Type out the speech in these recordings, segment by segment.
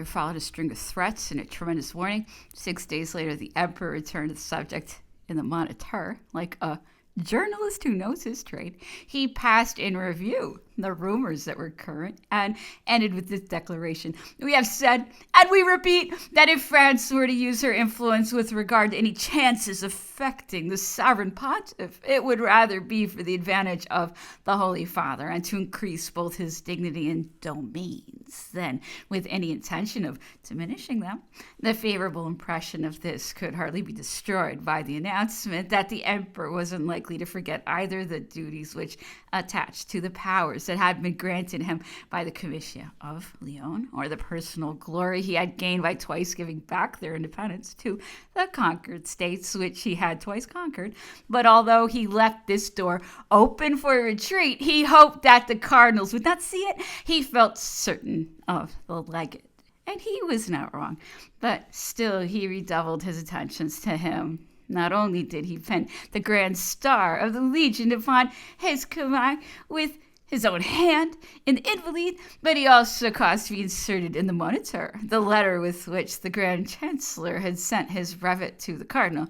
There followed a string of threats and a tremendous warning. 6 days later, the emperor returned to the subject in the Moniteur, like a journalist who knows his trade. He passed in review the rumors that were current and ended with this declaration: "We have said, and we repeat, that if France were to use her influence with regard to any chances affecting the sovereign pontiff, it would rather be for the advantage of the Holy Father and to increase both his dignity and domains than with any intention of diminishing them." The favorable impression of this could hardly be destroyed by the announcement that the emperor was unlikely to forget either the duties which attached to the powers that had been granted him by the Commission of Lyon, or the personal glory he had gained by twice giving back their independence to the conquered states which he had twice conquered. But although he left this door open for retreat, he hoped that the cardinals would not see it. He felt certain of the legate, and he was not wrong. But still he redoubled his attentions to him. Not only did he pin the grand star of the Legion upon his command with his own hand in the Invalides, but he also caused to be inserted in the Moniteur the letter with which the Grand Chancellor had sent his brevet to the Cardinal.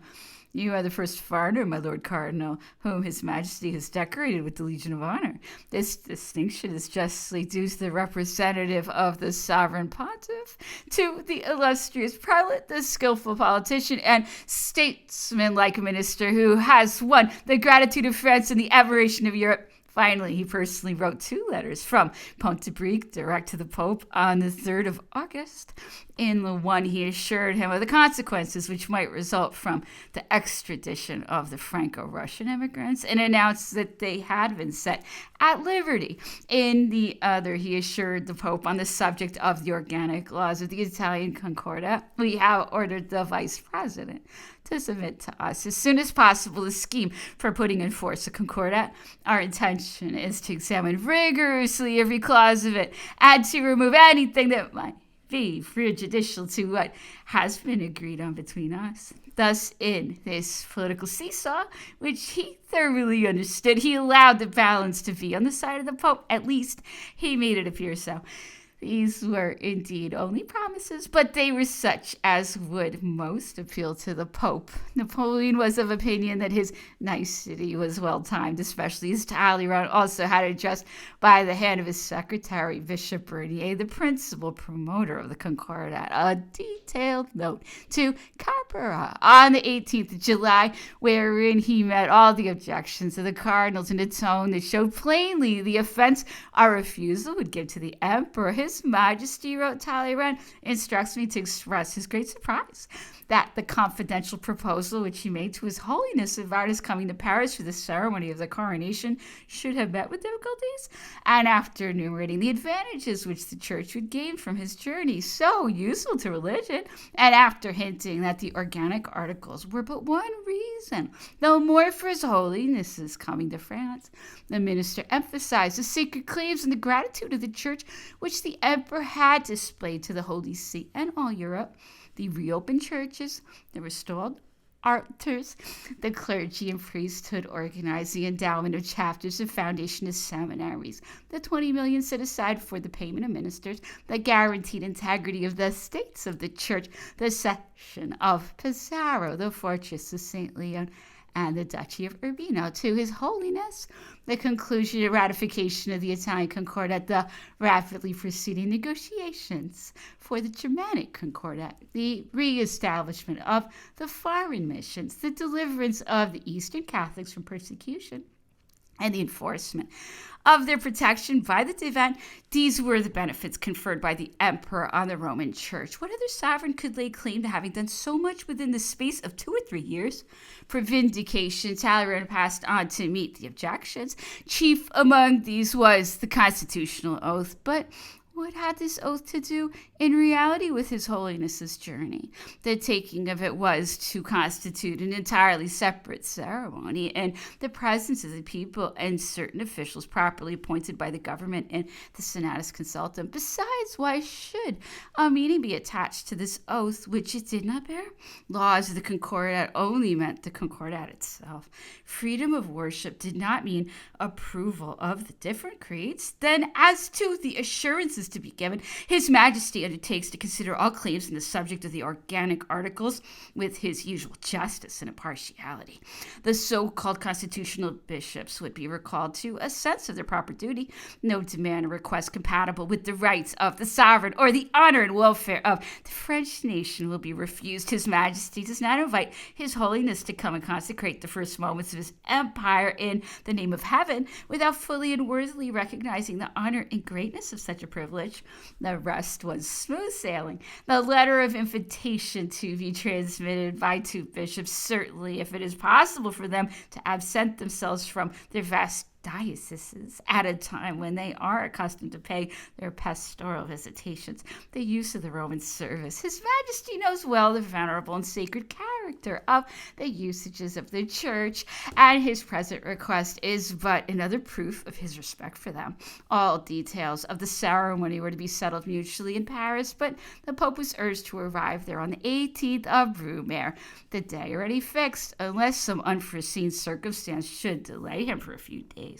"You are the first foreigner, my Lord Cardinal, whom His Majesty has decorated with the Legion of Honor. This distinction is justly due to the representative of the sovereign pontiff, to the illustrious prelate, the skillful politician, and statesman-like minister who has won the gratitude of France and the admiration of Europe." Finally, he personally wrote 2 letters from Pontebrique direct to the Pope on the 3rd of August. In the one, he assured him of the consequences which might result from the extradition of the Franco-Russian immigrants and announced that they had been set at liberty. In the other, he assured the Pope on the subject of the organic laws of the Italian Concordat. "We have ordered the Vice President to submit to us as soon as possible the scheme for putting in force a Concordat. Our intention is to examine rigorously every clause of it and to remove anything that might be prejudicial to what has been agreed on between us." Thus, in this political seesaw, which he thoroughly understood, he allowed the balance to be on the side of the Pope. At least, he made it appear so. These were indeed only promises, but they were such as would most appeal to the Pope. Napoleon was of opinion that his nicety was well timed, especially as Talleyrand also had addressed by the hand of his secretary, Bishop Bernier, the principal promoter of the Concordat, a detailed note to Capera on the 18th of July, wherein he met all the objections of the cardinals in a tone that showed plainly the offense our refusal would give to the emperor. "His Majesty," wrote Talleyrand, "instructs me to express his great surprise that the confidential proposal which he made to His Holiness about his coming to Paris for the ceremony of the coronation should have met with difficulties. And after enumerating the advantages which the Church would gain from his journey, so useful to religion, and after hinting that the organic articles were but one reason, though more for His Holiness's coming to France, the minister emphasized the sacred claims and the gratitude of the Church which the Emperor had displayed to the Holy See and all Europe, the reopened churches, the restored altars, the clergy and priesthood organized the endowment of chapters and foundation of seminaries, the 20 million set aside for the payment of ministers, the guaranteed integrity of the states of the Church, the cession of Pesaro, the fortress of St. Leon, and the Duchy of Urbino to His Holiness, the conclusion and ratification of the Italian Concordat, the rapidly proceeding negotiations for the Germanic Concordat, the re-establishment of the foreign missions, the deliverance of the Eastern Catholics from persecution, and the enforcement of their protection by the Divan. These were the benefits conferred by the Emperor on the Roman Church. What other sovereign could lay claim to having done so much within the space of 2 or 3 years? For vindication, Talleyrand passed on to meet the objections. Chief among these was the constitutional oath, but what had this oath to do in reality with His Holiness's journey? The taking of it was to constitute an entirely separate ceremony in the presence of the people and certain officials properly appointed by the government and the Senatus Consultum. Besides, why should a meaning be attached to this oath which it did not bear? Laws of the Concordat only meant the Concordat itself. Freedom of worship did not mean approval of the different creeds. Then, as to the assurances to be given, His Majesty undertakes to consider all claims in the subject of the organic articles with his usual justice and impartiality. The so-called constitutional bishops would be recalled to a sense of their proper duty. No demand or request compatible with the rights of the sovereign or the honor and welfare of the French nation will be refused. His Majesty does not invite His Holiness to come and consecrate the first moments of his empire in the name of heaven without fully and worthily recognizing the honor and greatness of such a privilege. The rest was smooth sailing. The letter of invitation to be transmitted by two bishops, certainly if it is possible for them to absent themselves from their vast dioceses at a time when they are accustomed to pay their pastoral visitations, the use of the Roman service. His Majesty knows well the venerable and sacred character of the usages of the Church, and his present request is but another proof of his respect for them. All details of the ceremony were to be settled mutually in Paris, but the Pope was urged to arrive there on the 18th of Brumaire, the day already fixed, unless some unforeseen circumstance should delay him for a few days.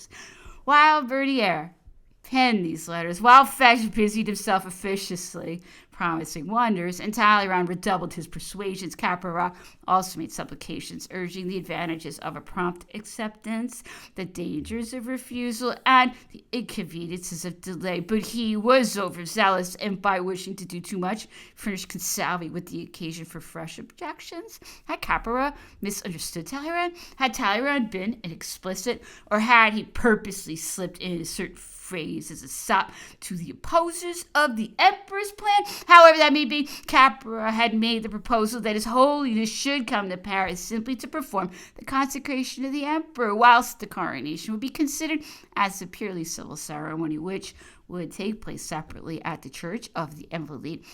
While Bernier penned these letters, while Fesch busied himself officiously promising wonders, and Talleyrand redoubled his persuasions, Caporal also made supplications urging the advantages of a prompt acceptance, the dangers of refusal, and the inconveniences of delay. But he was overzealous, and by wishing to do too much, furnished Consalvi with the occasion for fresh objections. Had Caporal misunderstood Talleyrand? Had Talleyrand been inexplicit, or had he purposely slipped in a certain phrase as a sop to the opposers of the emperor's plan? However that may be, Caporal had made the proposal that His Holiness should come to Paris simply to perform the consecration of the emperor, whilst the coronation would be considered as a purely civil ceremony, which would take place separately at the Church of the Invalides,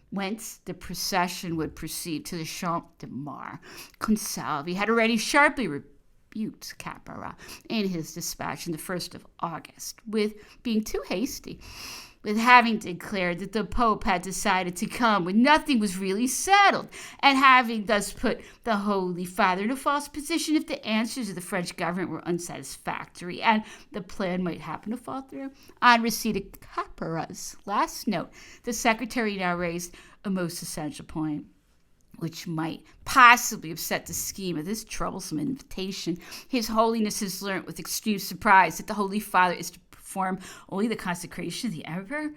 whence the procession would proceed to the Champ de Mars. Consalvi had already sharply rebuked Caporal in his dispatch on the 1st of August with being too hasty, with having declared that the Pope had decided to come when nothing was really settled, and having thus put the Holy Father in a false position if the answers of the French government were unsatisfactory and the plan might happen to fall through. On receipt of Caporal's last note, the secretary now raised a most essential point, which might possibly upset the scheme of this troublesome invitation. His Holiness has learnt with extreme surprise that the Holy Father is to perform only the consecration of the emperor.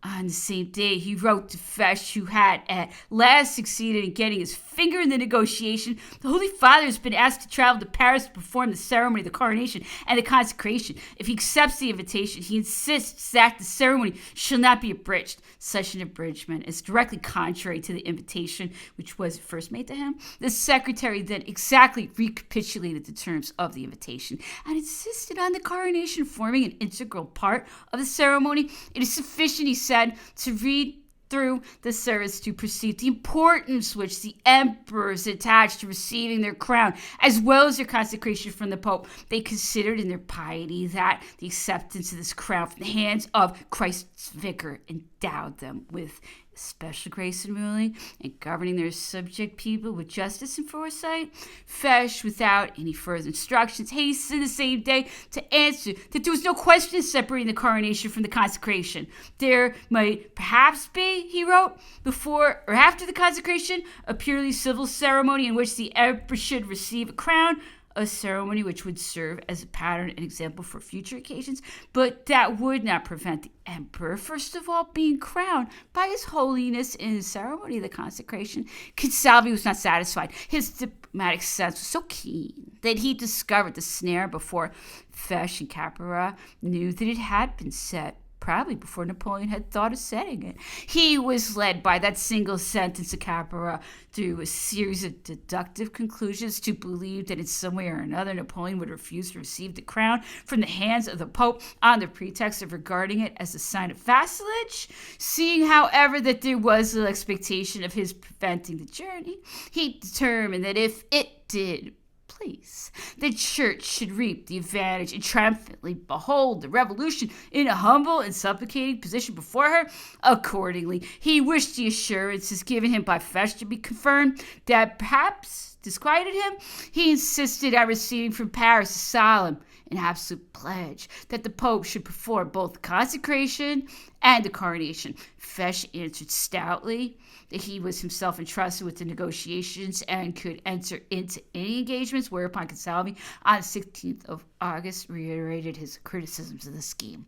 On the same day, he wrote to Fesch, who had at last succeeded in getting his finger in the negotiation. The Holy Father has been asked to travel to Paris to perform the ceremony of the coronation and the consecration. If he accepts the invitation, he insists that the ceremony shall not be abridged. Such an abridgment is directly contrary to the invitation which was first made to him. The secretary then exactly recapitulated the terms of the invitation and insisted on the coronation forming an integral part of the ceremony. It is sufficient, he said, to read through the service to perceive the importance which the emperors attached to receiving their crown, as well as their consecration from the Pope. They considered in their piety that the acceptance of this crown from the hands of Christ's vicar endowed them with special grace in ruling and governing their subject people with justice and foresight. Fesch, without any further instructions, hastened the same day to answer that there was no question separating the coronation from the consecration. There might perhaps be, he wrote, before or after the consecration, a purely civil ceremony in which the emperor should receive a crown, a ceremony which would serve as a pattern and example for future occasions, but that would not prevent the emperor, first of all, being crowned by His Holiness in the ceremony of the consecration. Consalvi was not satisfied. His diplomatic sense was so keen that he discovered the snare before Fesch and Caporal knew that it had been set, probably before Napoleon had thought of setting it. He was led by that single sentence of Caporal through a series of deductive conclusions to believe that in some way or another Napoleon would refuse to receive the crown from the hands of the Pope on the pretext of regarding it as a sign of vassalage. Seeing, however, that there was an expectation of his preventing the journey, he determined that if it did please, the Church should reap the advantage and triumphantly behold the revolution in a humble and supplicating position before her. Accordingly, he wished the assurances given him by Fesch to be confirmed that perhaps disquieted him. He insisted on receiving from Paris a solemn and absolute pledge that the Pope should perform both the consecration and the coronation. Fesch answered stoutly that he was himself entrusted with the negotiations and could enter into any engagements, whereupon Consalvi, on the 16th of August, reiterated his criticisms of the scheme.